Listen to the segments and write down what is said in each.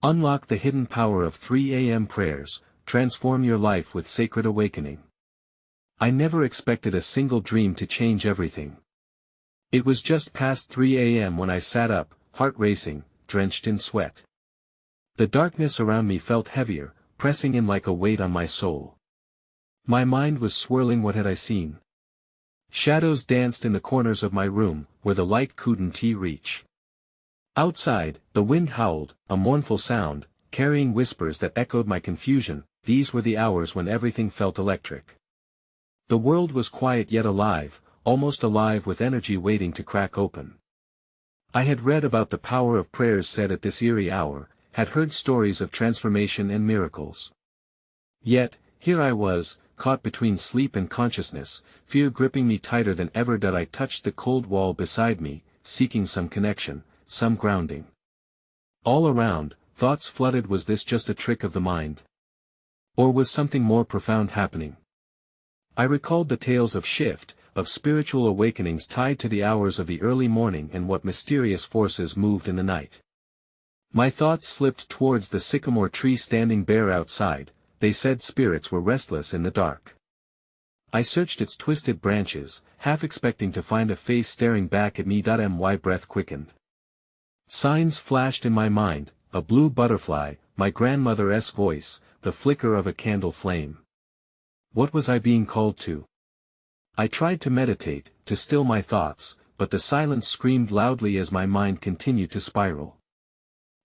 Unlock the hidden power of 3 a.m. prayers, transform your life with sacred awakening. I never expected a single dream to change everything. It was just past 3 a.m. when I sat up, heart racing, drenched in sweat. The darkness around me felt heavier, pressing in like a weight on my soul. My mind was swirling. What had I seen? Shadows danced in the corners of my room, where the light couldn't reach. Outside, the wind howled, a mournful sound, carrying whispers that echoed my confusion. These were the hours when everything felt electric. The world was quiet yet alive, almost alive with energy waiting to crack open. I had read about the power of prayers said at this eerie hour, had heard stories of transformation and miracles. Yet, here I was, caught between sleep and consciousness, fear gripping me tighter than ever. I touched the cold wall beside me, seeking some connection, some grounding. All around, thoughts flooded. Was this just a trick of the mind? Or was something more profound happening? I recalled the tales of shift, of spiritual awakenings tied to the hours of the early morning and what mysterious forces moved in the night. My thoughts slipped towards the sycamore tree standing bare outside. They said spirits were restless in the dark. I searched its twisted branches, half expecting to find a face staring back at me. My breath quickened. Signs flashed in my mind, a blue butterfly, my grandmother's voice, the flicker of a candle flame. What was I being called to? I tried to meditate, to still my thoughts, but the silence screamed loudly as my mind continued to spiral.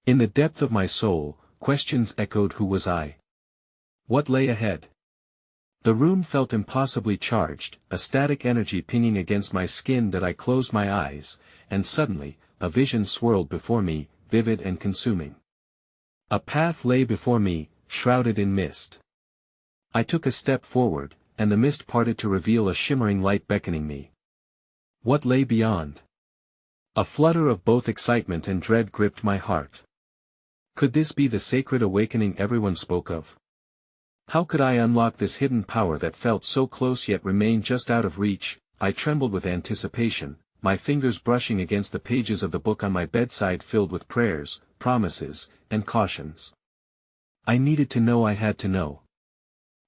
In the depth of my soul, questions echoed. Who was I? What lay ahead? The room felt impossibly charged, a static energy pinging against my skin. I closed my eyes, and suddenly, a vision swirled before me, vivid and consuming. A path lay before me, shrouded in mist. I took a step forward, and the mist parted to reveal a shimmering light beckoning me. What lay beyond? A flutter of both excitement and dread gripped my heart. Could this be the sacred awakening everyone spoke of? How could I unlock this hidden power that felt so close yet remained just out of reach? I trembled with anticipation, my fingers brushing against the pages of the book on my bedside filled with prayers, promises, and cautions. I needed to know. I had to know.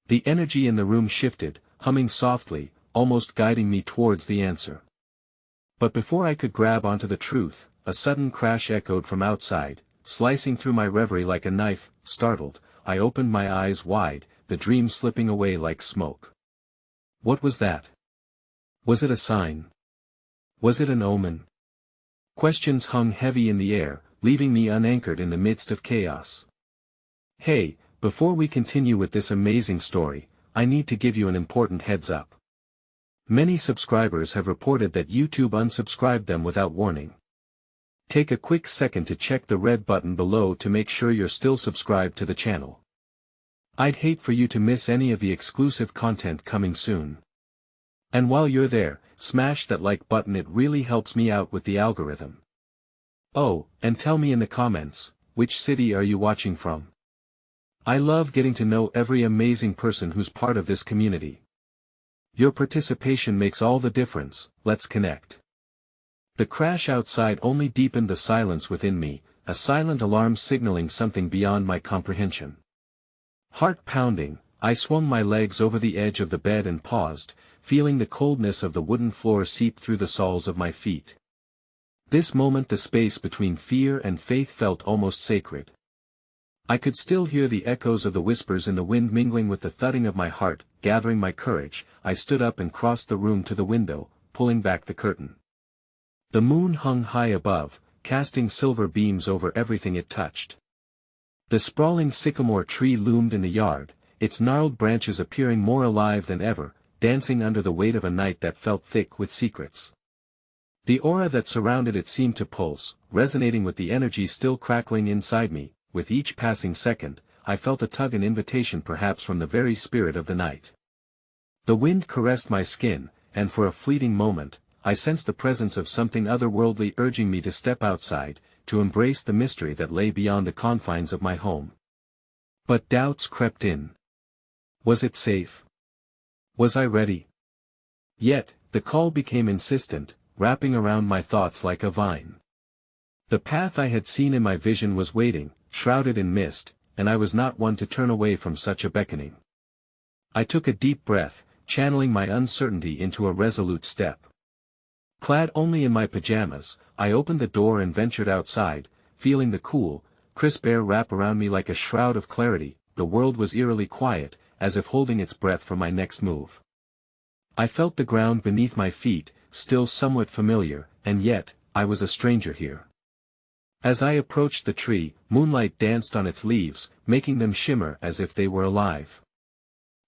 The energy in the room shifted, humming softly, almost guiding me towards the answer. But before I could grab onto the truth, a sudden crash echoed from outside, slicing through my reverie like a knife. Startled, I opened my eyes wide, the dream slipping away like smoke. What was that? Was it a sign? Was it an omen? Questions hung heavy in the air, leaving me unanchored in the midst of chaos. Hey, before we continue with this amazing story, I need to give you an important heads up. Many subscribers have reported that YouTube unsubscribed them without warning. Take a quick second to check the red button below to make sure you're still subscribed to the channel. I'd hate for you to miss any of the exclusive content coming soon. And while you're there, smash that like button. It really helps me out with the algorithm. Oh, and tell me in the comments, which city are you watching from? I love getting to know every amazing person who's part of this community. Your participation makes all the difference. Let's connect. The crash outside only deepened the silence within me, a silent alarm signaling something beyond my comprehension. Heart pounding, I swung my legs over the edge of the bed and paused, feeling the coldness of the wooden floor seep through the soles of my feet. This moment the space between fear and faith felt almost sacred. I could still hear the echoes of the whispers in the wind mingling with the thudding of my heart. Gathering my courage, I stood up and crossed the room to the window, pulling back the curtain. The moon hung high above, casting silver beams over everything it touched. The sprawling sycamore tree loomed in the yard, its gnarled branches appearing more alive than ever, dancing under the weight of a night that felt thick with secrets. The aura that surrounded it seemed to pulse, resonating with the energy still crackling inside me. With each passing second, I felt a tug, an invitation perhaps from the very spirit of the night. The wind caressed my skin, and for a fleeting moment, I sensed the presence of something otherworldly urging me to step outside, to embrace the mystery that lay beyond the confines of my home. But doubts crept in. Was it safe? Was I ready? Yet, the call became insistent, wrapping around my thoughts like a vine. The path I had seen in my vision was waiting, shrouded in mist, and I was not one to turn away from such a beckoning. I took a deep breath, channeling my uncertainty into a resolute step. Clad only in my pajamas, I opened the door and ventured outside, feeling the cool, crisp air wrap around me like a shroud of clarity. The world was eerily quiet, as if holding its breath for my next move. I felt the ground beneath my feet, still somewhat familiar, and yet, I was a stranger here. As I approached the tree, moonlight danced on its leaves, making them shimmer as if they were alive.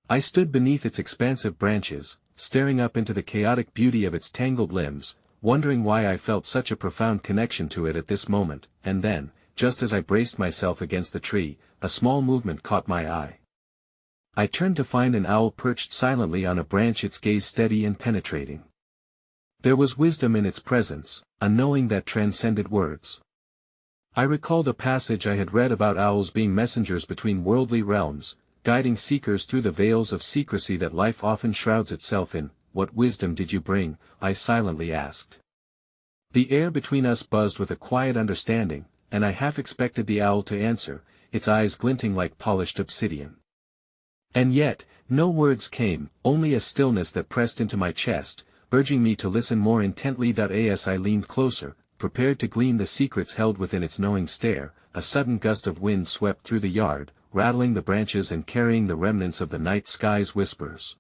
I stood beneath its expansive branches, staring up into the chaotic beauty of its tangled limbs, wondering why I felt such a profound connection to it at this moment, and then, just as I braced myself against the tree, a small movement caught my eye. I turned to find an owl perched silently on a branch, its gaze steady and penetrating. There was wisdom in its presence, a knowing that transcended words. I recalled a passage I had read about owls being messengers between worldly realms, guiding seekers through the veils of secrecy that life often shrouds itself in. What wisdom did you bring? I silently asked. The air between us buzzed with a quiet understanding, and I half expected the owl to answer, its eyes glinting like polished obsidian. And yet, no words came, only a stillness that pressed into my chest, urging me to listen more intently. As I leaned closer, prepared to glean the secrets held within its knowing stare, a sudden gust of wind swept through the yard, rattling the branches and carrying the remnants of the night sky's whispers.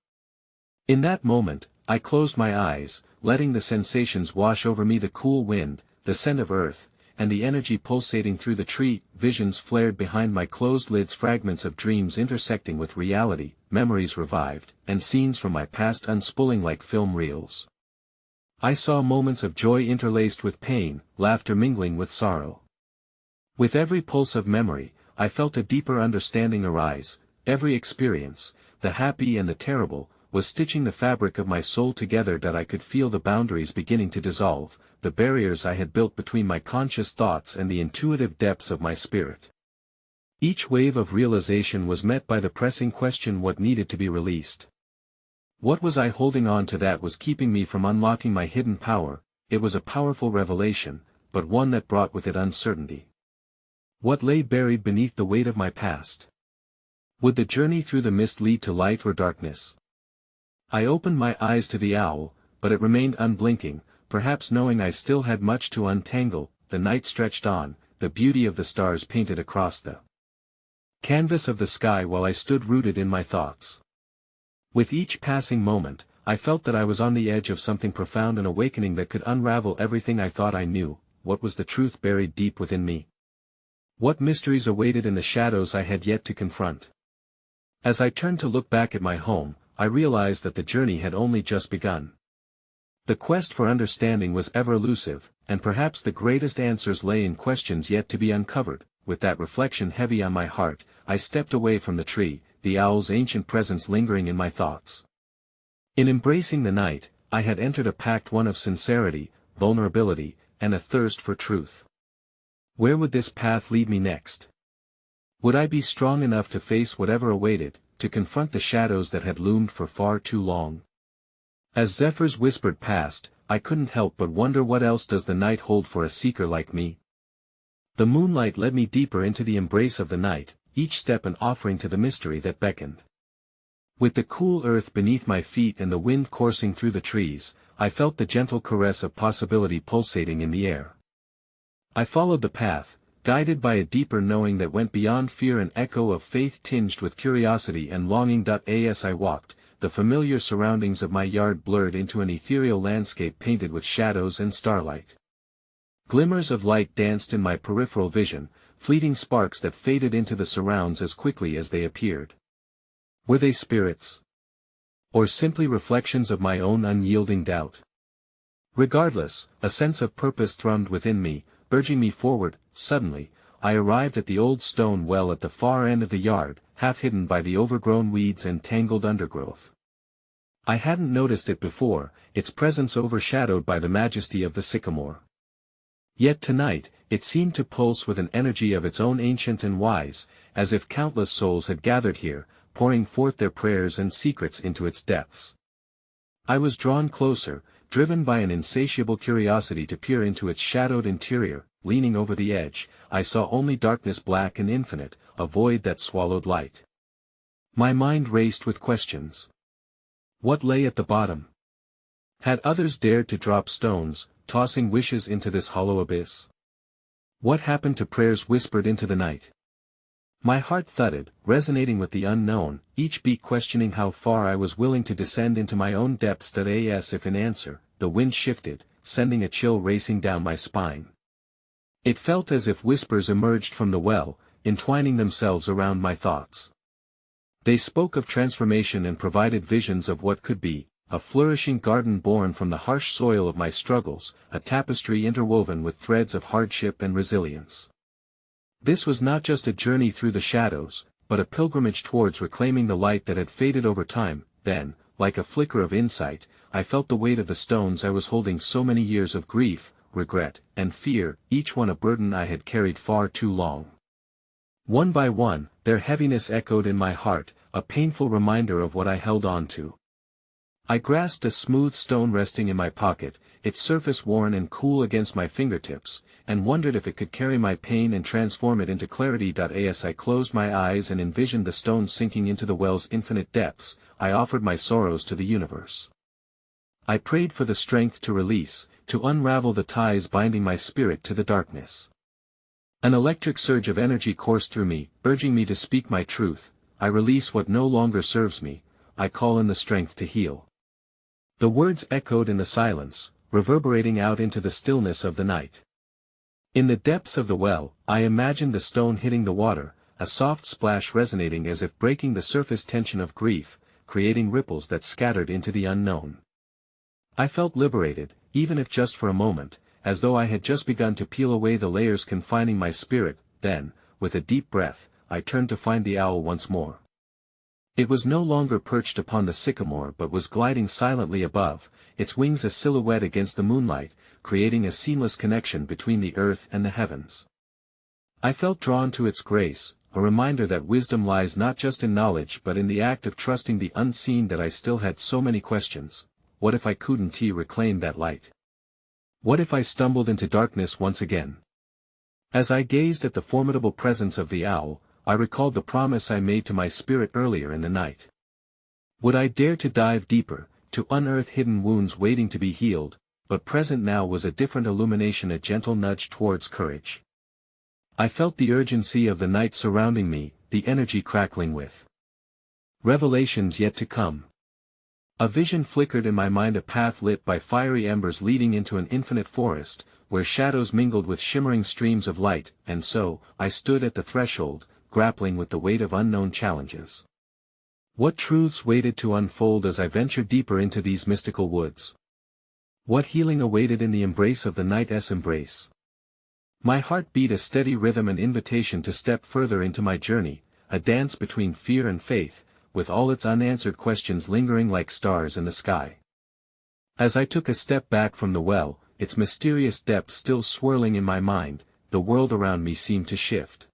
In that moment, I closed my eyes, letting the sensations wash over me: the cool wind, the scent of earth, and the energy pulsating through the tree. Visions flared behind my closed lids, fragments of dreams intersecting with reality, memories revived, and scenes from my past unspooling like film reels. I saw moments of joy interlaced with pain, laughter mingling with sorrow. With every pulse of memory, I felt a deeper understanding arise. Every experience, the happy and the terrible, was stitching the fabric of my soul together. I could feel the boundaries beginning to dissolve, the barriers I had built between my conscious thoughts and the intuitive depths of my spirit. Each wave of realization was met by the pressing question: what needed to be released? What was I holding on to that was keeping me from unlocking my hidden power? It was a powerful revelation, but one that brought with it uncertainty. What lay buried beneath the weight of my past? Would the journey through the mist lead to light or darkness? I opened my eyes to the owl, but it remained unblinking, perhaps knowing I still had much to untangle. The night stretched on, the beauty of the stars painted across the canvas of the sky while I stood rooted in my thoughts. With each passing moment, I felt that I was on the edge of something profound, an awakening that could unravel everything I thought I knew. What was the truth buried deep within me? What mysteries awaited in the shadows I had yet to confront? As I turned to look back at my home, I realized that the journey had only just begun. The quest for understanding was ever elusive, and perhaps the greatest answers lay in questions yet to be uncovered. With that reflection heavy on my heart, I stepped away from the tree, the owl's ancient presence lingering in my thoughts. In embracing the night, I had entered a pact, one of sincerity, vulnerability, and a thirst for truth. Where would this path lead me next? Would I be strong enough to face whatever awaited, to confront the shadows that had loomed for far too long? As zephyrs whispered past, I couldn't help but wonder, what else does the night hold for a seeker like me? The moonlight led me deeper into the embrace of the night, each step an offering to the mystery that beckoned. With the cool earth beneath my feet and the wind coursing through the trees, I felt the gentle caress of possibility pulsating in the air. I followed the path, guided by a deeper knowing that went beyond fear, an echo of faith tinged with curiosity and longing. As I walked, the familiar surroundings of my yard blurred into an ethereal landscape painted with shadows and starlight. Glimmers of light danced in my peripheral vision, fleeting sparks that faded into the surrounds as quickly as they appeared. Were they spirits? Or simply reflections of my own unyielding doubt? Regardless, a sense of purpose thrummed within me, urging me forward. Suddenly, I arrived at the old stone well at the far end of the yard, half hidden by the overgrown weeds and tangled undergrowth. I hadn't noticed it before, its presence overshadowed by the majesty of the sycamore. Yet tonight, it seemed to pulse with an energy of its own, ancient and wise, as if countless souls had gathered here, pouring forth their prayers and secrets into its depths. I was drawn closer, driven by an insatiable curiosity to peer into its shadowed interior. leaning over the edge, I saw only darkness black and infinite, a void that swallowed light. My mind raced with questions. What lay at the bottom? Had others dared to drop stones, tossing wishes into this hollow abyss? What happened to prayers whispered into the night? My heart thudded, resonating with the unknown, each beat questioning how far I was willing to descend into my own depths. As if in answer, the wind shifted, sending a chill racing down my spine. It felt as if whispers emerged from the well, entwining themselves around my thoughts. They spoke of transformation and provided visions of what could be, a flourishing garden born from the harsh soil of my struggles, a tapestry interwoven with threads of hardship and resilience. This was not just a journey through the shadows, but a pilgrimage towards reclaiming the light that had faded over time. Then, like a flicker of insight, I felt the weight of the stones I was holding, so many years of grief, regret, and fear, each one a burden I had carried far too long. One by one, their heaviness echoed in my heart, a painful reminder of what I held on to. I grasped a smooth stone resting in my pocket, its surface worn and cool against my fingertips, and wondered if it could carry my pain and transform it into clarity. As I closed my eyes and envisioned the stone sinking into the well's infinite depths, I offered my sorrows to the universe. I prayed for the strength to release, to unravel the ties binding my spirit to the darkness. An electric surge of energy coursed through me, urging me to speak my truth. I release what no longer serves me, I call in the strength to heal. The words echoed in the silence, reverberating out into the stillness of the night. In the depths of the well, I imagined the stone hitting the water, a soft splash resonating as if breaking the surface tension of grief, creating ripples that scattered into the unknown. I felt liberated, even if just for a moment, as though I had just begun to peel away the layers confining my spirit. Then, with a deep breath, I turned to find the owl once more. It was no longer perched upon the sycamore but was gliding silently above, its wings a silhouette against the moonlight, creating a seamless connection between the earth and the heavens. I felt drawn to its grace, a reminder that wisdom lies not just in knowledge but in the act of trusting the unseen. That I still had so many questions. What if I couldn't reclaim that light? What if I stumbled into darkness once again? As I gazed at the formidable presence of the owl, I recalled the promise I made to my spirit earlier in the night. Would I dare to dive deeper, to unearth hidden wounds waiting to be healed? But present now was a different illumination, a gentle nudge towards courage. I felt the urgency of the night surrounding me, the energy crackling with revelations yet to come. A vision flickered in my mind, a path lit by fiery embers leading into an infinite forest, where shadows mingled with shimmering streams of light. And so, I stood at the threshold, grappling with the weight of unknown challenges. What truths waited to unfold as I ventured deeper into these mystical woods? What healing awaited in the embrace of the night's embrace? My heart beat a steady rhythm, an invitation to step further into my journey, a dance between fear and faith, with all its unanswered questions lingering like stars in the sky. As I took a step back from the well, its mysterious depths still swirling in my mind, the world around me seemed to shift.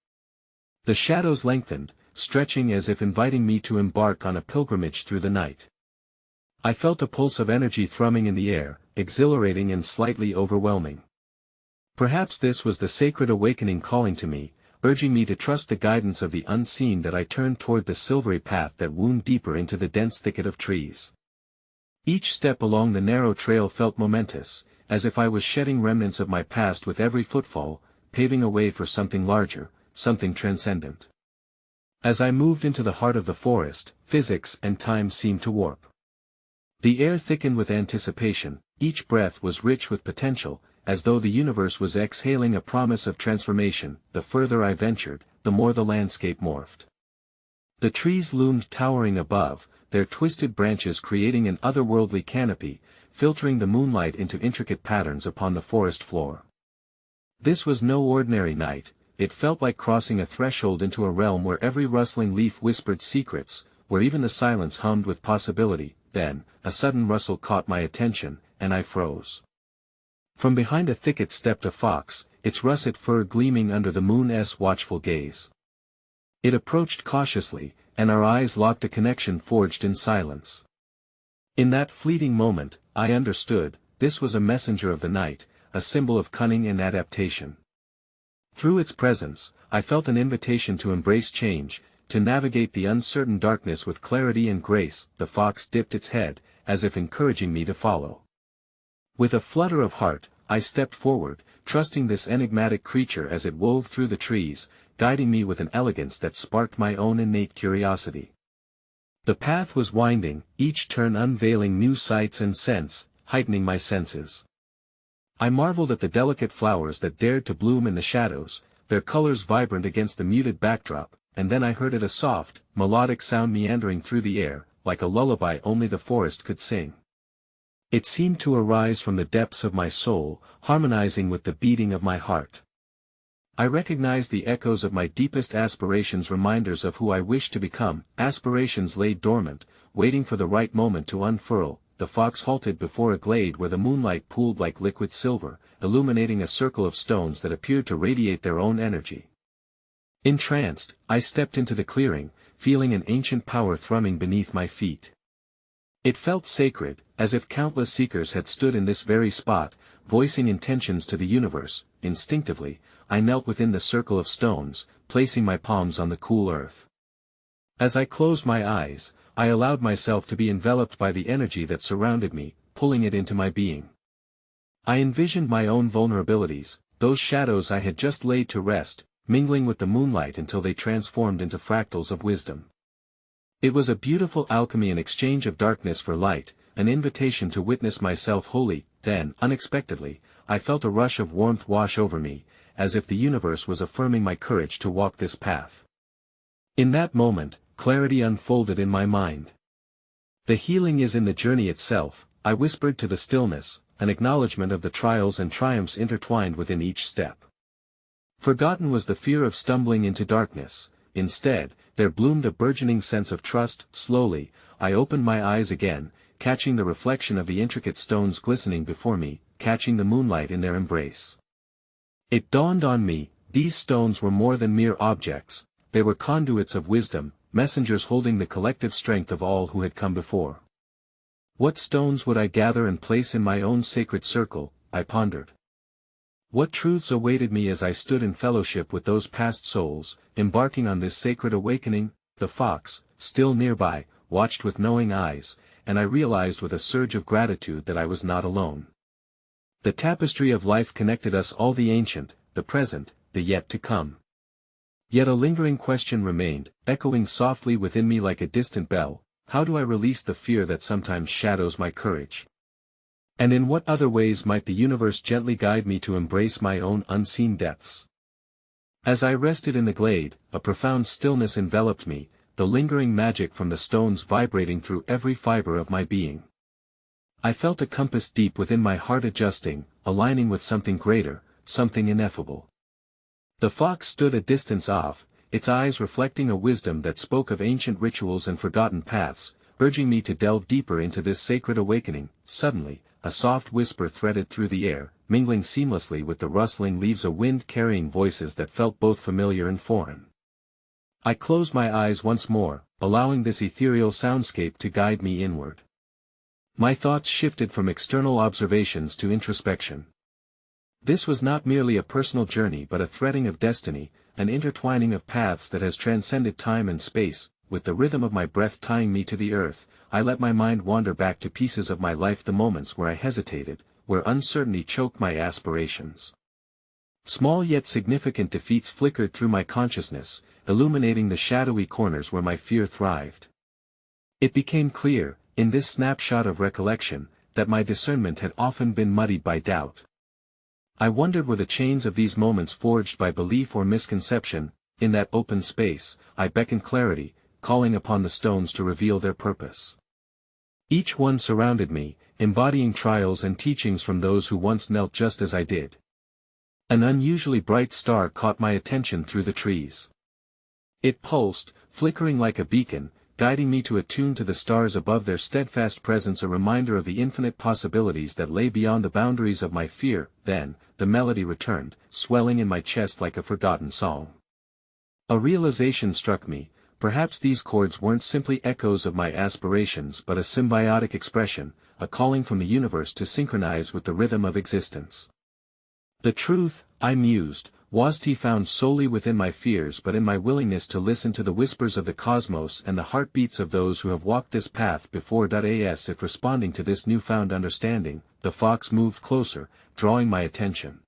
The shadows lengthened, stretching as if inviting me to embark on a pilgrimage through the night. I felt a pulse of energy thrumming in the air, exhilarating and slightly overwhelming. Perhaps this was the sacred awakening calling to me, urging me to trust the guidance of the unseen. That I turned toward the silvery path that wound deeper into the dense thicket of trees. Each step along the narrow trail felt momentous, as if I was shedding remnants of my past with every footfall, paving a way for something larger, something transcendent. As I moved into the heart of the forest, physics and time seemed to warp. The air thickened with anticipation, each breath was rich with potential, as though the universe was exhaling a promise of transformation. The further I ventured, the more the landscape morphed. The trees loomed towering above, their twisted branches creating an otherworldly canopy, filtering the moonlight into intricate patterns upon the forest floor. This was no ordinary night. It felt like crossing a threshold into a realm where every rustling leaf whispered secrets, where even the silence hummed with possibility. Then, a sudden rustle caught my attention, and I froze. From behind a thicket stepped a fox, its russet fur gleaming under the moon's watchful gaze. It approached cautiously, and our eyes locked, a connection forged in silence. In that fleeting moment, I understood, this was a messenger of the night, a symbol of cunning and adaptation. Through its presence, I felt an invitation to embrace change, to navigate the uncertain darkness with clarity and grace. The fox dipped its head, as if encouraging me to follow. With a flutter of heart, I stepped forward, trusting this enigmatic creature as it wove through the trees, guiding me with an elegance that sparked my own innate curiosity. The path was winding, each turn unveiling new sights and scents, heightening my senses. I marveled at the delicate flowers that dared to bloom in the shadows, their colors vibrant against the muted backdrop, and then I heard a soft, melodic sound meandering through the air, like a lullaby only the forest could sing. It seemed to arise from the depths of my soul, harmonizing with the beating of my heart. I recognized the echoes of my deepest aspirations, reminders of who I wished to become, aspirations laid dormant, waiting for the right moment to unfurl. The fox halted before a glade where the moonlight pooled like liquid silver, illuminating a circle of stones that appeared to radiate their own energy. Entranced, I stepped into the clearing, feeling an ancient power thrumming beneath my feet. It felt sacred, as if countless seekers had stood in this very spot, voicing intentions to the universe. Instinctively, I knelt within the circle of stones, placing my palms on the cool earth. As I closed my eyes, I allowed myself to be enveloped by the energy that surrounded me, pulling it into my being. I envisioned my own vulnerabilities, those shadows I had just laid to rest, mingling with the moonlight until they transformed into fractals of wisdom. It was a beautiful alchemy, an exchange of darkness for light, an invitation to witness myself wholly. Then, unexpectedly, I felt a rush of warmth wash over me, as if the universe was affirming my courage to walk this path. In that moment, clarity unfolded in my mind. The healing is in the journey itself, I whispered to the stillness, an acknowledgement of the trials and triumphs intertwined within each step. Forgotten was the fear of stumbling into darkness. Instead, there bloomed a burgeoning sense of trust. Slowly, I opened my eyes again, catching the reflection of the intricate stones glistening before me, catching the moonlight in their embrace. It dawned on me, these stones were more than mere objects, they were conduits of wisdom, messengers holding the collective strength of all who had come before. What stones would I gather and place in my own sacred circle, I pondered. What truths awaited me as I stood in fellowship with those past souls, embarking on this sacred awakening? The fox, still nearby, watched with knowing eyes, and I realized with a surge of gratitude that I was not alone. The tapestry of life connected us all, the ancient, the present, the yet to come. Yet a lingering question remained, echoing softly within me like a distant bell: how do I release the fear that sometimes shadows my courage? And in what other ways might the universe gently guide me to embrace my own unseen depths? As I rested in the glade, a profound stillness enveloped me, the lingering magic from the stones vibrating through every fiber of my being. I felt a compass deep within my heart adjusting, aligning with something greater, something ineffable. The fox stood a distance off, its eyes reflecting a wisdom that spoke of ancient rituals and forgotten paths, urging me to delve deeper into this sacred awakening. Suddenly, a soft whisper threaded through the air, mingling seamlessly with the rustling leaves, a wind carrying voices that felt both familiar and foreign. I closed my eyes once more, allowing this ethereal soundscape to guide me inward. My thoughts shifted from external observations to introspection. This was not merely a personal journey but a threading of destiny, an intertwining of paths that has transcended time and space. With the rhythm of my breath tying me to the earth, I let my mind wander back to pieces of my life, the moments where I hesitated, where uncertainty choked my aspirations. Small yet significant defeats flickered through my consciousness, illuminating the shadowy corners where my fear thrived. It became clear, in this snapshot of recollection, that my discernment had often been muddied by doubt. I wondered, were the chains of these moments forged by belief or misconception? In that open space, I beckoned clarity, calling upon the stones to reveal their purpose. Each one surrounded me, embodying trials and teachings from those who once knelt just as I did. An unusually bright star caught my attention through the trees. It pulsed, flickering like a beacon, guiding me to attune to the stars above, their steadfast presence a reminder of the infinite possibilities that lay beyond the boundaries of my fear. Then, the melody returned, swelling in my chest like a forgotten song. A realization struck me: perhaps these chords weren't simply echoes of my aspirations but a symbiotic expression, a calling from the universe to synchronize with the rhythm of existence. The truth, I mused, was to be found solely within my fears but in my willingness to listen to the whispers of the cosmos and the heartbeats of those who have walked this path before. As if responding to this newfound understanding, the fox moved closer, drawing my attention.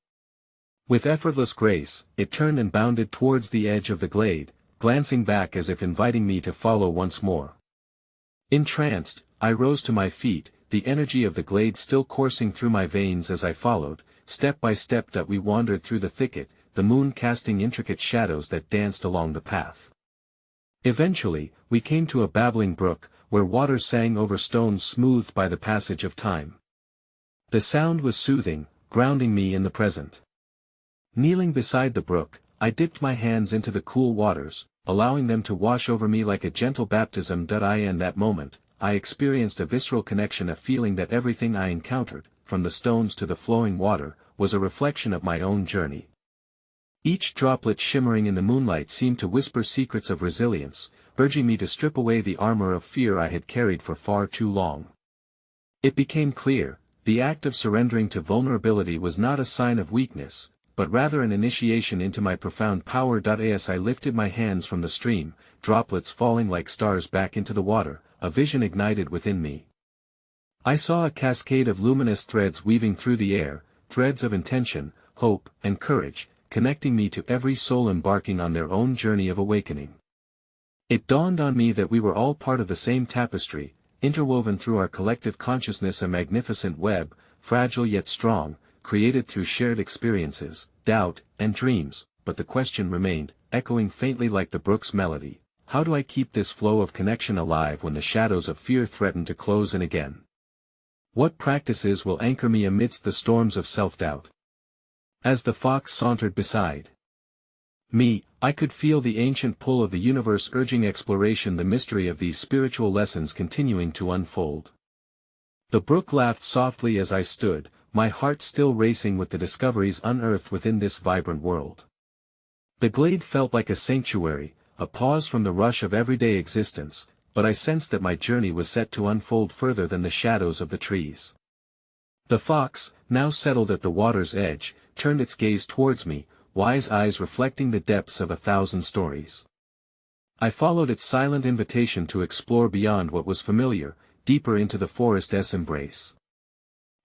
With effortless grace, it turned and bounded towards the edge of the glade, glancing back as if inviting me to follow once more. Entranced, I rose to my feet, the energy of the glade still coursing through my veins as I followed. Step by step that we wandered through the thicket, the moon casting intricate shadows that danced along the path. Eventually, we came to a babbling brook, where water sang over stones smoothed by the passage of time. The sound was soothing, grounding me in the present. Kneeling beside the brook, I dipped my hands into the cool waters, allowing them to wash over me like a gentle baptism. In that moment, I experienced a visceral connection, a feeling that everything I encountered, from the stones to the flowing water, was a reflection of my own journey. Each droplet shimmering in the moonlight seemed to whisper secrets of resilience, urging me to strip away the armor of fear I had carried for far too long. It became clear, the act of surrendering to vulnerability was not a sign of weakness, but rather an initiation into my profound power. As I lifted my hands from the stream, droplets falling like stars back into the water, a vision ignited within me. I saw a cascade of luminous threads weaving through the air, threads of intention, hope, and courage, connecting me to every soul embarking on their own journey of awakening. It dawned on me that we were all part of the same tapestry, interwoven through our collective consciousness, a magnificent web, fragile yet strong, created through shared experiences, doubt, and dreams. But the question remained, echoing faintly like the brook's melody: how do I keep this flow of connection alive when the shadows of fear threaten to close in again? What practices will anchor me amidst the storms of self-doubt? As the fox sauntered beside me, I could feel the ancient pull of the universe urging exploration, the mystery of these spiritual lessons continuing to unfold. The brook laughed softly as I stood, my heart still racing with the discoveries unearthed within this vibrant world. The glade felt like a sanctuary, a pause from the rush of everyday existence, but I sensed that my journey was set to unfold further than the shadows of the trees. The fox, now settled at the water's edge, turned its gaze towards me, wise eyes reflecting the depths of 1,000 stories. I followed its silent invitation to explore beyond what was familiar, deeper into the forest's embrace.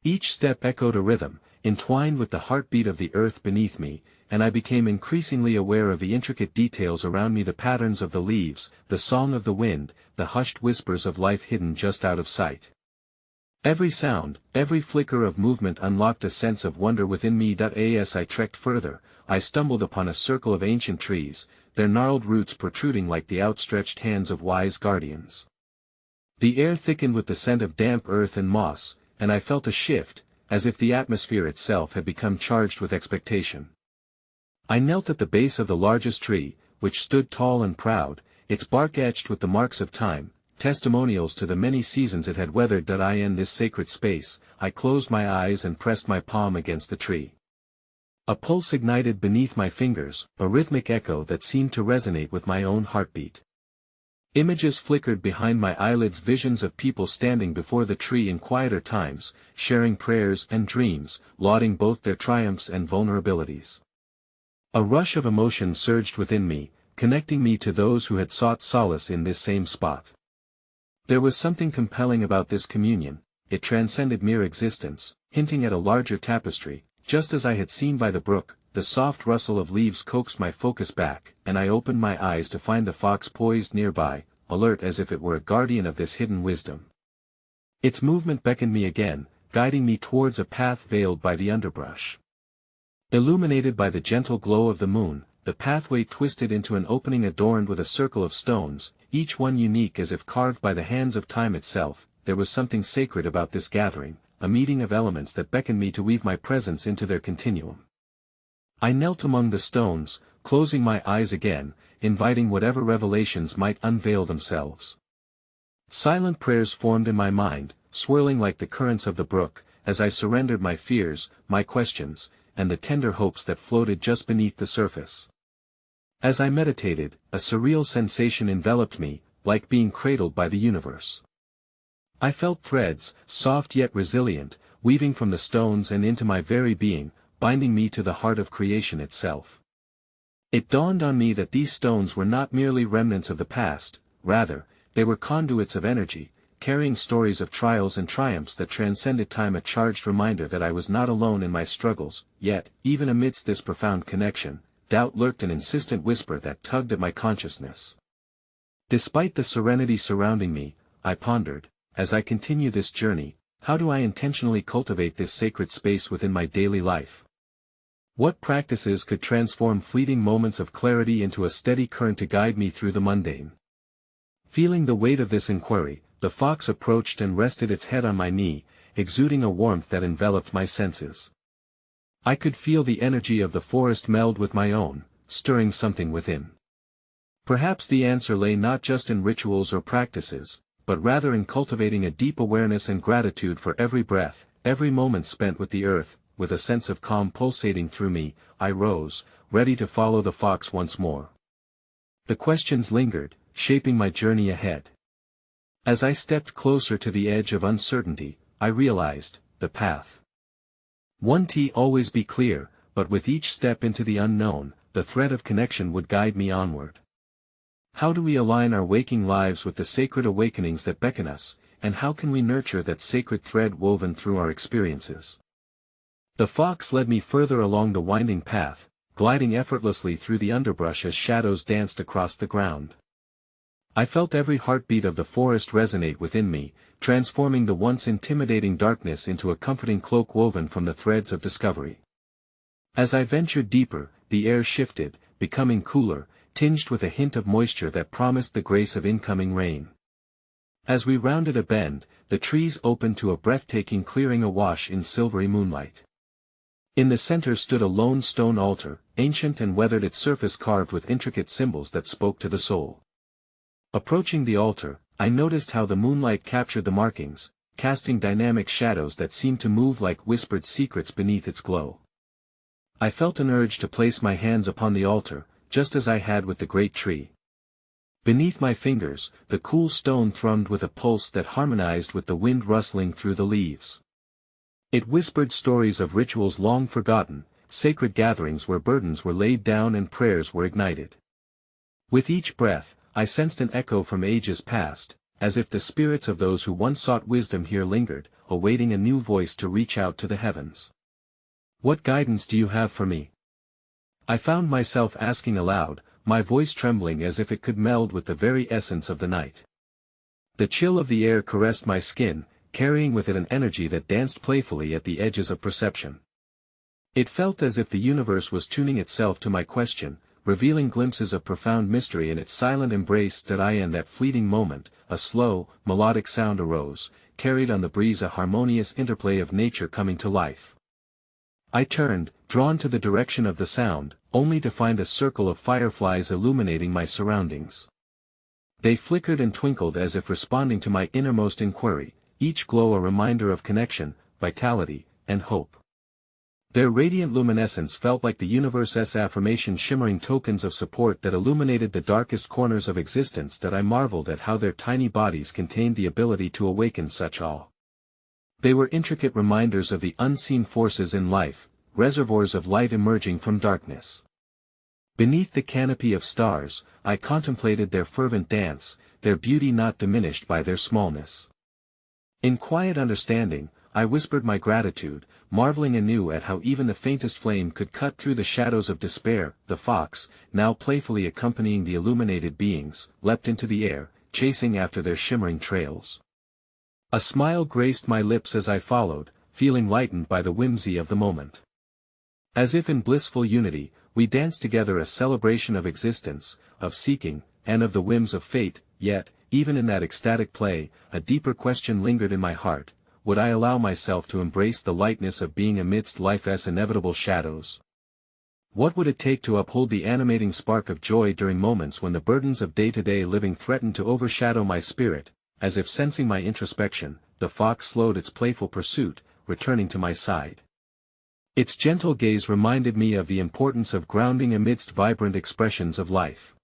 Each step echoed a rhythm, entwined with the heartbeat of the earth beneath me, and I became increasingly aware of the intricate details around me, the patterns of the leaves, the song of the wind, the hushed whispers of life hidden just out of sight. Every sound, every flicker of movement unlocked a sense of wonder within me. As I trekked further, I stumbled upon a circle of ancient trees, their gnarled roots protruding like the outstretched hands of wise guardians. The air thickened with the scent of damp earth and moss, and I felt a shift, as if the atmosphere itself had become charged with expectation. I knelt at the base of the largest tree, which stood tall and proud, its bark etched with the marks of time, testimonials to the many seasons it had weathered. In this sacred space, I closed my eyes and pressed my palm against the tree. A pulse ignited beneath my fingers, a rhythmic echo that seemed to resonate with my own heartbeat. Images flickered behind my eyelids, visions of people standing before the tree in quieter times, sharing prayers and dreams, lauding both their triumphs and vulnerabilities. A rush of emotion surged within me, connecting me to those who had sought solace in this same spot. There was something compelling about this communion, it transcended mere existence, hinting at a larger tapestry. Just as I had seen by the brook, the soft rustle of leaves coaxed my focus back, and I opened my eyes to find the fox poised nearby, alert as if it were a guardian of this hidden wisdom. Its movement beckoned me again, guiding me towards a path veiled by the underbrush. Illuminated by the gentle glow of the moon, the pathway twisted into an opening adorned with a circle of stones, each one unique as if carved by the hands of time itself. There was something sacred about this gathering, a meeting of elements that beckoned me to weave my presence into their continuum. I knelt among the stones, closing my eyes again, inviting whatever revelations might unveil themselves. Silent prayers formed in my mind, swirling like the currents of the brook, as I surrendered my fears, my questions, and the tender hopes that floated just beneath the surface. As I meditated, a surreal sensation enveloped me, like being cradled by the universe. I felt threads, soft yet resilient, weaving from the stones and into my very being, binding me to the heart of creation itself. It dawned on me that these stones were not merely remnants of the past, rather, they were conduits of energy, carrying stories of trials and triumphs that transcended time, a charged reminder that I was not alone in my struggles. Yet, even amidst this profound connection, doubt lurked, an insistent whisper that tugged at my consciousness. Despite the serenity surrounding me, I pondered, as I continue this journey, how do I intentionally cultivate this sacred space within my daily life? What practices could transform fleeting moments of clarity into a steady current to guide me through the mundane? Feeling the weight of this inquiry, the fox approached and rested its head on my knee, exuding a warmth that enveloped my senses. I could feel the energy of the forest meld with my own, stirring something within. Perhaps the answer lay not just in rituals or practices, but rather in cultivating a deep awareness and gratitude for every breath, every moment spent with the earth. With a sense of calm pulsating through me, I rose, ready to follow the fox once more. The questions lingered, shaping my journey ahead. As I stepped closer to the edge of uncertainty, I realized, the path won't always be clear, but with each step into the unknown, the thread of connection would guide me onward. How do we align our waking lives with the sacred awakenings that beckon us, and how can we nurture that sacred thread woven through our experiences? The fox led me further along the winding path, gliding effortlessly through the underbrush as shadows danced across the ground. I felt every heartbeat of the forest resonate within me, transforming the once intimidating darkness into a comforting cloak woven from the threads of discovery. As I ventured deeper, the air shifted, becoming cooler, tinged with a hint of moisture that promised the grace of incoming rain. As we rounded a bend, the trees opened to a breathtaking clearing awash in silvery moonlight. In the center stood a lone stone altar, ancient and weathered, its surface carved with intricate symbols that spoke to the soul. Approaching the altar, I noticed how the moonlight captured the markings, casting dynamic shadows that seemed to move like whispered secrets beneath its glow. I felt an urge to place my hands upon the altar, just as I had with the great tree. Beneath my fingers, the cool stone thrummed with a pulse that harmonized with the wind rustling through the leaves. It whispered stories of rituals long forgotten, sacred gatherings where burdens were laid down and prayers were ignited. With each breath, I sensed an echo from ages past, as if the spirits of those who once sought wisdom here lingered, awaiting a new voice to reach out to the heavens. What guidance do you have for me? I found myself asking aloud, my voice trembling as if it could meld with the very essence of the night. The chill of the air caressed my skin, carrying with it an energy that danced playfully at the edges of perception. It felt as if the universe was tuning itself to my question, revealing glimpses of profound mystery in its silent embrace. In that fleeting moment, a slow, melodic sound arose, carried on the breeze, a harmonious interplay of nature coming to life. I turned, drawn to the direction of the sound, only to find a circle of fireflies illuminating my surroundings. They flickered and twinkled as if responding to my innermost inquiry, each glow a reminder of connection, vitality, and hope. Their radiant luminescence felt like the universe's affirmation, shimmering tokens of support that illuminated the darkest corners of existence. That I marveled at how their tiny bodies contained the ability to awaken such awe. They were intricate reminders of the unseen forces in life, reservoirs of light emerging from darkness. Beneath the canopy of stars, I contemplated their fervent dance, their beauty not diminished by their smallness. In quiet understanding, I whispered my gratitude, marveling anew at how even the faintest flame could cut through the shadows of despair. The fox, now playfully accompanying the illuminated beings, leapt into the air, chasing after their shimmering trails. A smile graced my lips as I followed, feeling lightened by the whimsy of the moment. As if in blissful unity, we danced together, a celebration of existence, of seeking, and of the whims of fate. Yet, even in that ecstatic play, a deeper question lingered in my heart: would I allow myself to embrace the lightness of being amidst life's inevitable shadows? What would it take to uphold the animating spark of joy during moments when the burdens of day-to-day living threatened to overshadow my spirit? As if sensing my introspection, the fox slowed its playful pursuit, returning to my side. Its gentle gaze reminded me of the importance of grounding amidst vibrant expressions of life.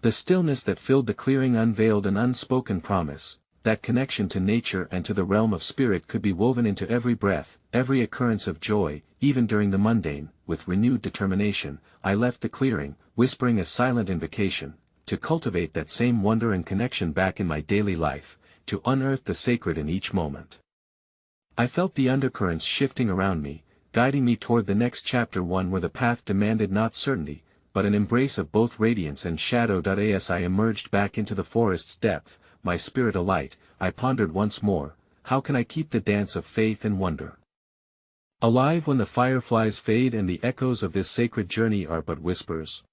The stillness that filled the clearing unveiled an unspoken promise, that connection to nature and to the realm of spirit could be woven into every breath, every occurrence of joy, even during the mundane. with renewed determination, I left the clearing, whispering a silent invocation, to cultivate that same wonder and connection back in my daily life, to unearth the sacred in each moment. I felt the undercurrents shifting around me, guiding me toward the next chapter, one where the path demanded not certainty, but an embrace of both radiance and shadow. As I emerged back into the forest's depth, my spirit alight, I pondered once more, how can I keep the dance of faith and wonder alive when the fireflies fade and the echoes of this sacred journey are but whispers?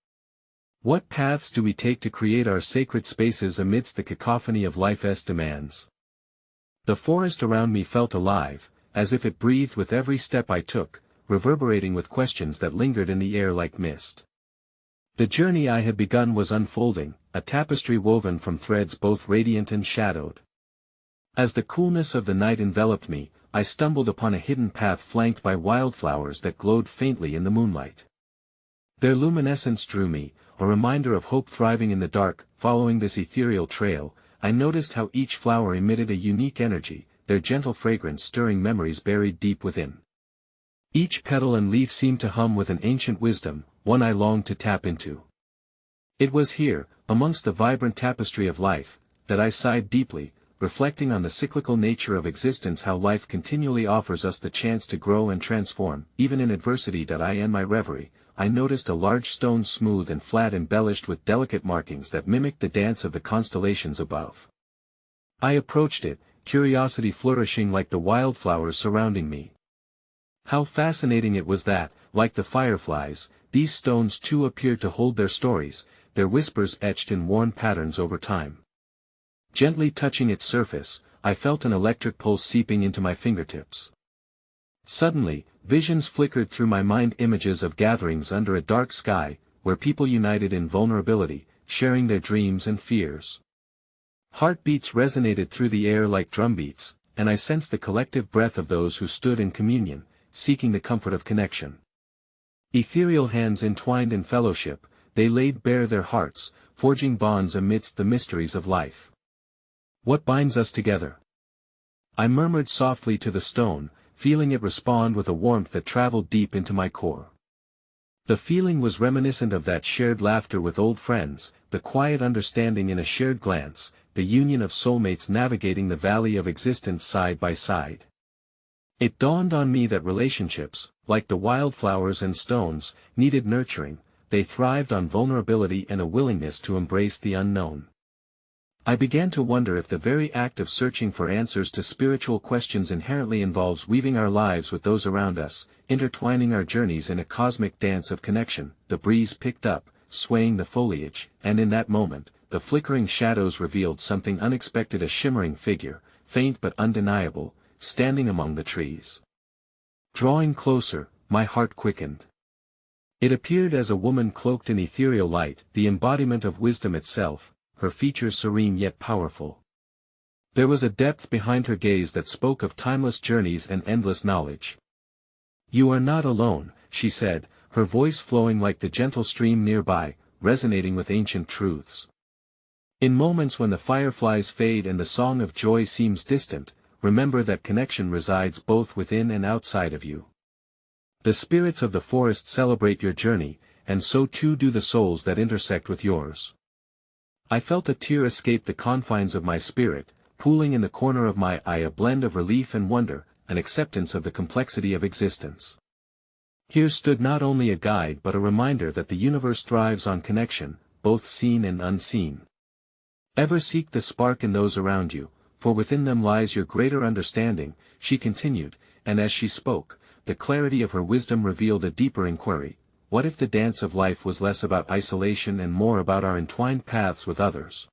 What paths do we take to create our sacred spaces amidst the cacophony of life's demands? The forest around me felt alive, as if it breathed with every step I took, reverberating with questions that lingered in the air like mist. The journey I had begun was unfolding, a tapestry woven from threads both radiant and shadowed. As the coolness of the night enveloped me, I stumbled upon a hidden path flanked by wildflowers that glowed faintly in the moonlight. Their luminescence drew me, a reminder of hope thriving in the dark. Following this ethereal trail, I noticed how each flower emitted a unique energy, their gentle fragrance stirring memories buried deep within. Each petal and leaf seemed to hum with an ancient wisdom, one I longed to tap into. It was here, amongst the vibrant tapestry of life, that I sighed deeply, reflecting on the cyclical nature of existence, how life continually offers us the chance to grow and transform, even in adversity. In my reverie, I noticed a large stone smooth and flat embellished with delicate markings that mimicked the dance of the constellations above. I approached it, curiosity flourishing like the wildflowers surrounding me. How fascinating it was that, like the fireflies, these stones too appeared to hold their stories, their whispers etched in worn patterns over time. Gently touching its surface, I felt an electric pulse seeping into my fingertips. Suddenly, visions flickered through my mind, images of gatherings under a dark sky, where people united in vulnerability, sharing their dreams and fears. Heartbeats resonated through the air like drumbeats, and I sensed the collective breath of those who stood in communion, seeking the comfort of connection. Ethereal hands entwined in fellowship, they laid bare their hearts, forging bonds amidst the mysteries of life. What binds us together? I murmured softly to the stone, feeling it respond with a warmth that traveled deep into my core. The feeling was reminiscent of that shared laughter with old friends, the quiet understanding in a shared glance, the union of soulmates navigating the valley of existence side by side. It dawned on me that relationships, like the wildflowers and stones, needed nurturing. They thrived on vulnerability and a willingness to embrace the unknown. I began to wonder if the very act of searching for answers to spiritual questions inherently involves weaving our lives with those around us, intertwining our journeys in a cosmic dance of connection. The breeze picked up, swaying the foliage, and in that moment, the flickering shadows revealed something unexpected, a shimmering figure, faint but undeniable, standing among the trees. Drawing closer, my heart quickened. It appeared as a woman cloaked in ethereal light, the embodiment of wisdom itself, her features serene yet powerful. There was a depth behind her gaze that spoke of timeless journeys and endless knowledge. "You are not alone," she said, her voice flowing like the gentle stream nearby, resonating with ancient truths. "In moments when the fireflies fade and the song of joy seems distant, remember that connection resides both within and outside of you. The spirits of the forest celebrate your journey, and so too do the souls that intersect with yours." I felt a tear escape the confines of my spirit, pooling in the corner of my eye, a blend of relief and wonder, an acceptance of the complexity of existence. Here stood not only a guide but a reminder that the universe thrives on connection, both seen and unseen. Ever seek the spark in those around you, for within them lies your greater understanding, she continued, and as she spoke, the clarity of her wisdom revealed a deeper inquiry. What if the dance of life was less about isolation and more about our entwined paths with others?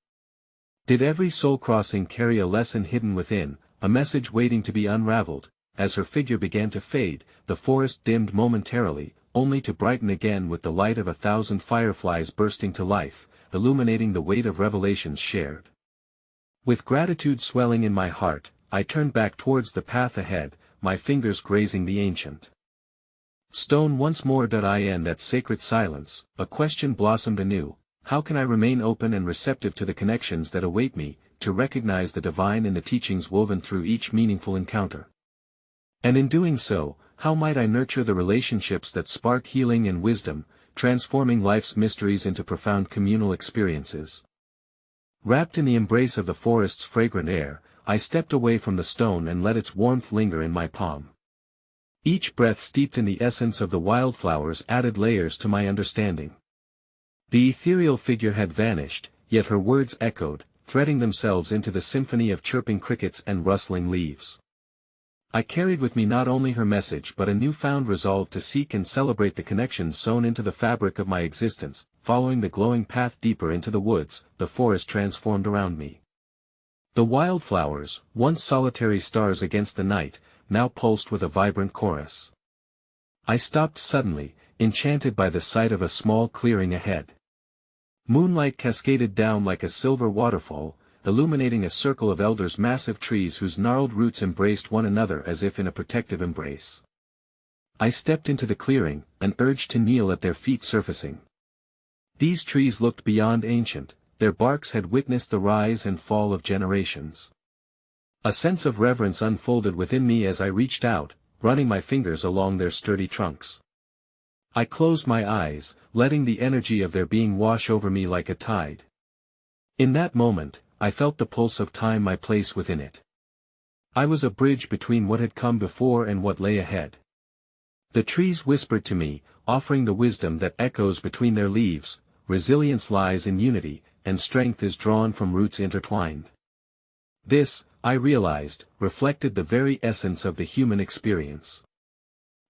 Did every soul crossing carry a lesson hidden within, a message waiting to be unraveled? As her figure began to fade, the forest dimmed momentarily, only to brighten again with the light of 1,000 fireflies bursting to life, illuminating the weight of revelations shared. With gratitude swelling in my heart, I turned back towards the path ahead, my fingers grazing the ancient stone once more. In that sacred silence, a question blossomed anew: how can I remain open and receptive to the connections that await me, to recognize the divine in the teachings woven through each meaningful encounter? And in doing so, how might I nurture the relationships that spark healing and wisdom, transforming life's mysteries into profound communal experiences? Wrapped in the embrace of the forest's fragrant air, I stepped away from the stone and let its warmth linger in my palm. Each breath steeped in the essence of the wildflowers added layers to my understanding. The ethereal figure had vanished, yet her words echoed, threading themselves into the symphony of chirping crickets and rustling leaves. I carried with me not only her message but a newfound resolve to seek and celebrate the connections sewn into the fabric of my existence. Following the glowing path deeper into the woods, the forest transformed around me. The wildflowers, once solitary stars against the night, now pulsed with a vibrant chorus. I stopped suddenly, enchanted by the sight of a small clearing ahead. Moonlight cascaded down like a silver waterfall, illuminating a circle of elders, massive trees whose gnarled roots embraced one another as if in a protective embrace. I stepped into the clearing, an urge to kneel at their feet surfacing. These trees looked beyond ancient, their barks had witnessed the rise and fall of generations. A sense of reverence unfolded within me as I reached out, running my fingers along their sturdy trunks. I closed my eyes, letting the energy of their being wash over me like a tide. In that moment, I felt the pulse of time, my place within it. I was a bridge between what had come before and what lay ahead. The trees whispered to me, offering the wisdom that echoes between their leaves. Resilience lies in unity, and strength is drawn from roots intertwined. This, I realized, reflected the very essence of the human experience.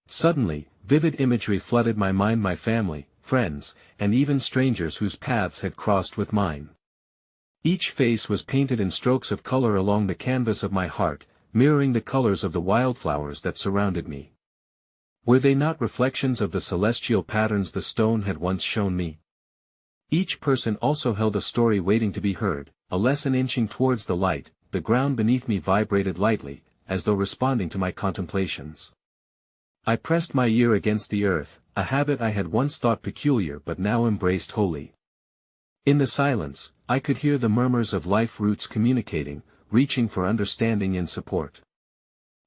Suddenly, vivid imagery flooded my mind, my family, friends, and even strangers whose paths had crossed with mine. Each face was painted in strokes of color along the canvas of my heart, mirroring the colors of the wildflowers that surrounded me. Were they not reflections of the celestial patterns the stone had once shown me? Each person also held a story waiting to be heard, a lesson inching towards the light. The ground beneath me vibrated lightly, as though responding to my contemplations. I pressed my ear against the earth, a habit I had once thought peculiar but now embraced wholly. In the silence, I could hear the murmurs of life roots communicating, reaching for understanding and support.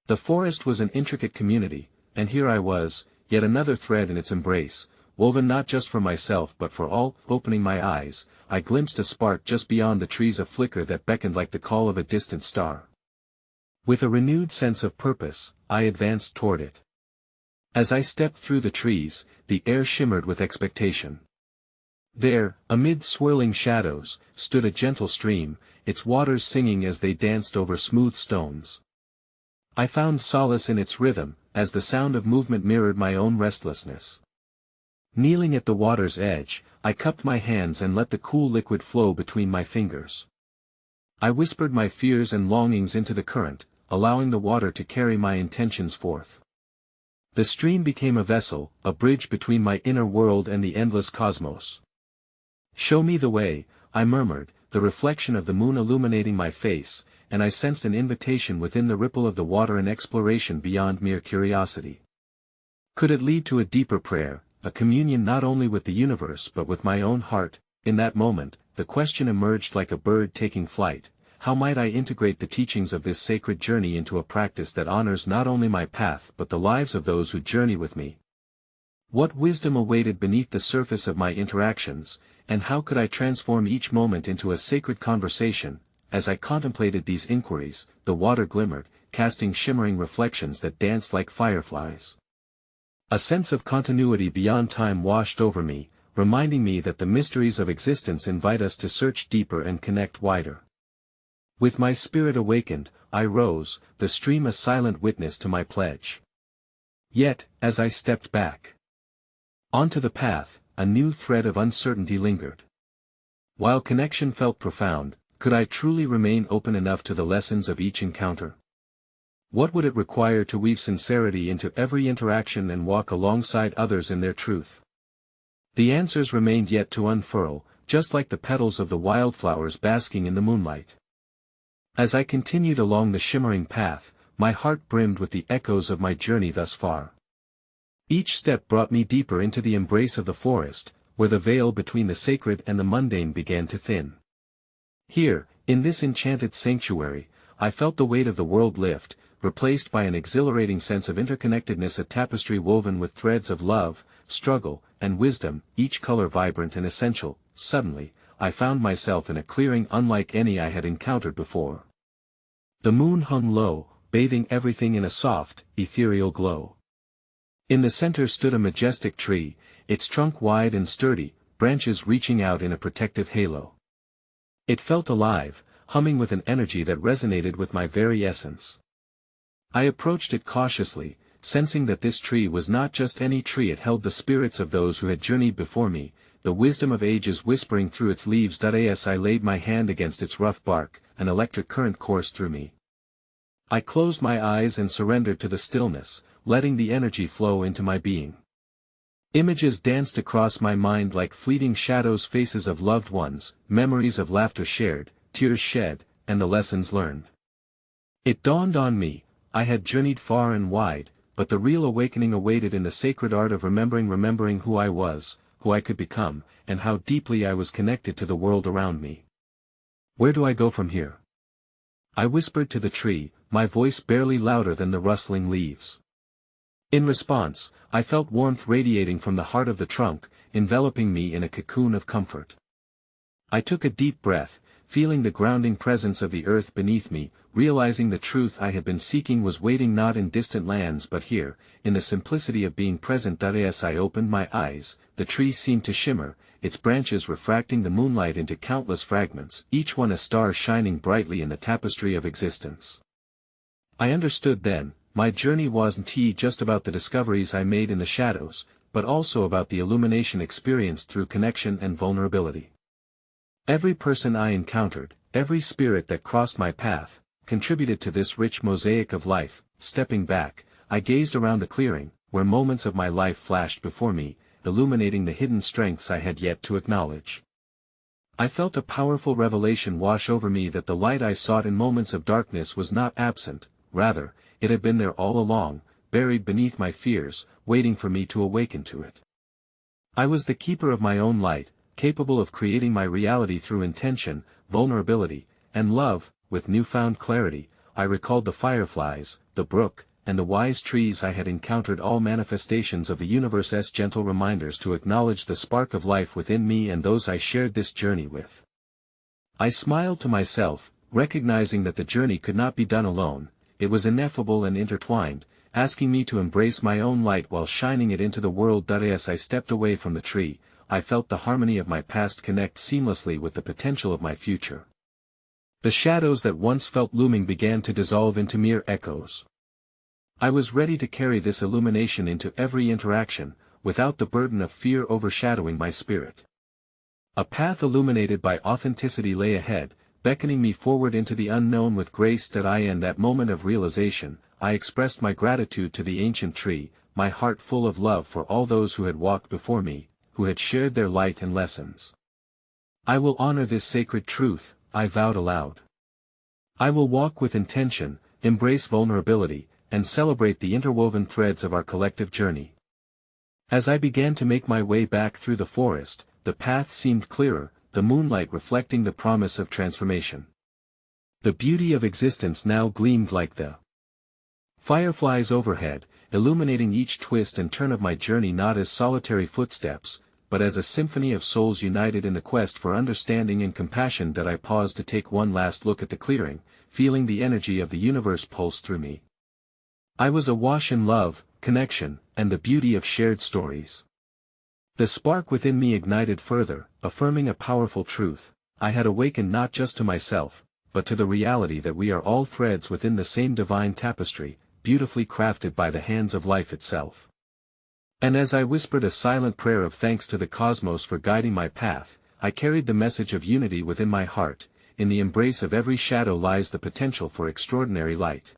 The forest was an intricate community, and here I was, yet another thread in its embrace, woven not just for myself but for all. Opening my eyes, I glimpsed a spark just beyond the trees, a flicker that beckoned like the call of a distant star. With a renewed sense of purpose, I advanced toward it. As I stepped through the trees, the air shimmered with expectation. There, amid swirling shadows, stood a gentle stream, its waters singing as they danced over smooth stones. I found solace in its rhythm, as the sound of movement mirrored my own restlessness. Kneeling at the water's edge, I cupped my hands and let the cool liquid flow between my fingers. I whispered my fears and longings into the current, allowing the water to carry my intentions forth. The stream became a vessel, a bridge between my inner world and the endless cosmos. "Show me the way," I murmured, the reflection of the moon illuminating my face, and I sensed an invitation within the ripple of the water, an exploration beyond mere curiosity. Could it lead to a deeper prayer, a communion not only with the universe but with my own heart? In that moment, the question emerged like a bird taking flight: how might I integrate the teachings of this sacred journey into a practice that honors not only my path but the lives of those who journey with me? What wisdom awaited beneath the surface of my interactions, and how could I transform each moment into a sacred conversation? As I contemplated these inquiries, the water glimmered, casting shimmering reflections that danced like fireflies. A sense of continuity beyond time washed over me, reminding me that the mysteries of existence invite us to search deeper and connect wider. With my spirit awakened, I rose, the stream a silent witness to my pledge. Yet, as I stepped back onto the path, a new thread of uncertainty lingered. While connection felt profound, could I truly remain open enough to the lessons of each encounter? What would it require to weave sincerity into every interaction and walk alongside others in their truth? The answers remained yet to unfurl, just like the petals of the wildflowers basking in the moonlight. As I continued along the shimmering path, my heart brimmed with the echoes of my journey thus far. Each step brought me deeper into the embrace of the forest, where the veil between the sacred and the mundane began to thin. Here, in this enchanted sanctuary, I felt the weight of the world lift, replaced by an exhilarating sense of interconnectedness, a tapestry woven with threads of love, struggle, and wisdom, each color vibrant and essential. Suddenly, I found myself in a clearing unlike any I had encountered before. The moon hung low, bathing everything in a soft, ethereal glow. In the center stood a majestic tree, its trunk wide and sturdy, branches reaching out in a protective halo. It felt alive, humming with an energy that resonated with my very essence. I approached it cautiously, sensing that this tree was not just any tree. It held the spirits of those who had journeyed before me, the wisdom of ages whispering through its leaves. As I laid my hand against its rough bark, an electric current coursed through me. I closed my eyes and surrendered to the stillness, letting the energy flow into my being. Images danced across my mind like fleeting shadows, faces of loved ones, memories of laughter shared, tears shed, and the lessons learned. It dawned on me, I had journeyed far and wide, but the real awakening awaited in the sacred art of remembering who I was, who I could become, and how deeply I was connected to the world around me. Where do I go from here? I whispered to the tree, my voice barely louder than the rustling leaves. In response, I felt warmth radiating from the heart of the trunk, enveloping me in a cocoon of comfort. I took a deep breath, feeling the grounding presence of the earth beneath me, realizing the truth I had been seeking was waiting not in distant lands but here, in the simplicity of being present. As I opened my eyes, the tree seemed to shimmer, its branches refracting the moonlight into countless fragments, each one a star shining brightly in the tapestry of existence. I understood then, my journey wasn't just about the discoveries I made in the shadows, but also about the illumination experienced through connection and vulnerability. Every person I encountered, every spirit that crossed my path, contributed to this rich mosaic of life. Stepping back, I gazed around the clearing, where moments of my life flashed before me, illuminating the hidden strengths I had yet to acknowledge. I felt a powerful revelation wash over me that the light I sought in moments of darkness was not absent, rather, it had been there all along, buried beneath my fears, waiting for me to awaken to it. I was the keeper of my own light, capable of creating my reality through intention, vulnerability, and love. With newfound clarity, I recalled the fireflies, the brook, and the wise trees I had encountered, all manifestations of the universe's gentle reminders to acknowledge the spark of life within me and those I shared this journey with. I smiled to myself, recognizing that the journey could not be done alone. It was ineffable and intertwined, asking me to embrace my own light while shining it into the world. As I stepped away from the tree, I felt the harmony of my past connect seamlessly with the potential of my future. The shadows that once felt looming began to dissolve into mere echoes. I was ready to carry this illumination into every interaction, without the burden of fear overshadowing my spirit. A path illuminated by authenticity lay ahead, beckoning me forward into the unknown with grace. In that moment of realization, I expressed my gratitude to the ancient tree, my heart full of love for all those who had walked before me, who had shared their light and lessons. I will honor this sacred truth, I vowed aloud. I will walk with intention, embrace vulnerability, and celebrate the interwoven threads of our collective journey. As I began to make my way back through the forest, the path seemed clearer, the moonlight reflecting the promise of transformation. The beauty of existence now gleamed like the fireflies overhead, illuminating each twist and turn of my journey not as solitary footsteps, but as a symphony of souls united in the quest for understanding and compassion. I paused to take one last look at the clearing, feeling the energy of the universe pulse through me. I was awash in love, connection, and the beauty of shared stories. The spark within me ignited further, affirming a powerful truth. I had awakened not just to myself, but to the reality that we are all threads within the same divine tapestry, beautifully crafted by the hands of life itself. And as I whispered a silent prayer of thanks to the cosmos for guiding my path, I carried the message of unity within my heart. In the embrace of every shadow lies the potential for extraordinary light.